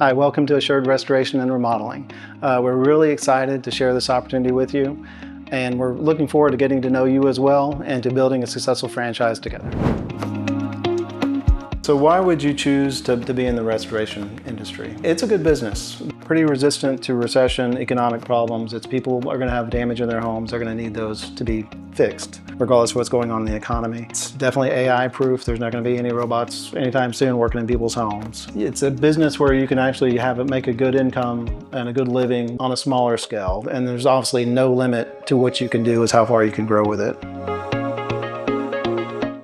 Hi, welcome to Assured Restoration and Remodeling. We're really excited to share this opportunity with you, and we're looking forward to getting to know you as well and to building a successful franchise together. So why would you choose to be in the restoration industry? It's a good business, pretty resistant to recession, economic problems. It's people are going to have damage in their homes. They're going to need those to be fixed, regardless of what's going on in the economy. It's definitely AI proof. There's not going to be any robots anytime soon working in people's homes. It's a business where you can actually make a good income and a good living on a smaller scale. And there's obviously no limit to what you can do as how far you can grow with it.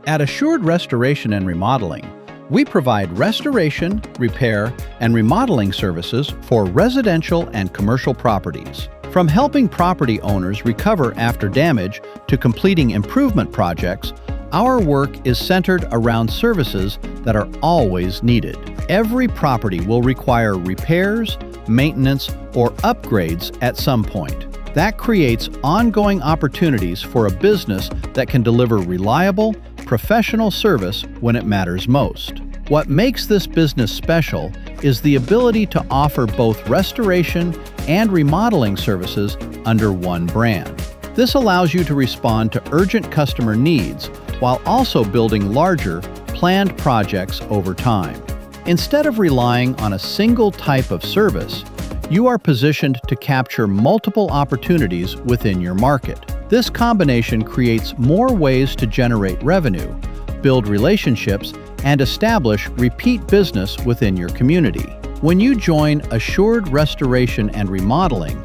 At Assured Restoration and Remodeling, we provide restoration, repair, and remodeling services for residential and commercial properties. From helping property owners recover after damage to completing improvement projects, our work is centered around services that are always needed. Every property will require repairs, maintenance, or upgrades at some point. That creates ongoing opportunities for a business that can deliver reliable, professional service when it matters most. What makes this business special is the ability to offer both restoration and remodeling services under one brand. This allows you to respond to urgent customer needs while also building larger, planned projects over time. Instead of relying on a single type of service, you are positioned to capture multiple opportunities within your market. This combination creates more ways to generate revenue, build relationships, and establish repeat business within your community. When you join Assured Restoration and Remodeling,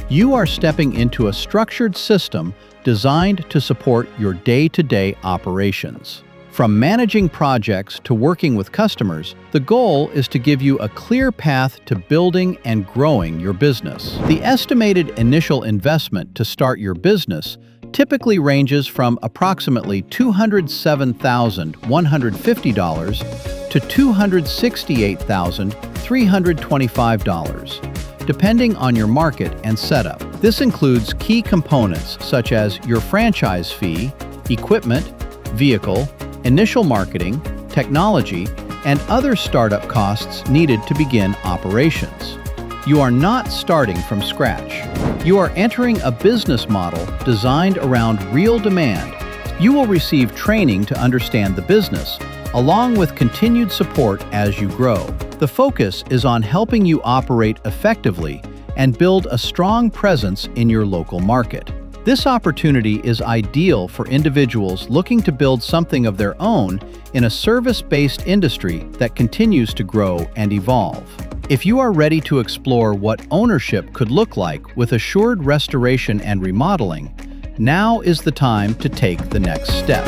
you are stepping into a structured system designed to support your day-to-day operations. From managing projects to working with customers, the goal is to give you a clear path to building and growing your business. The estimated initial investment to start your business typically ranges from approximately $207,150 to $268,325, depending on your market and setup. This includes key components such as your franchise fee, equipment, vehicle, initial marketing, technology, and other startup costs needed to begin operations. You are not starting from scratch. You are entering a business model designed around real demand. You will receive training to understand the business, along with continued support as you grow. The focus is on helping you operate effectively and build a strong presence in your local market. This opportunity is ideal for individuals looking to build something of their own in a service-based industry that continues to grow and evolve. If you are ready to explore what ownership could look like with Assured Restoration and Remodeling, now is the time to take the next step.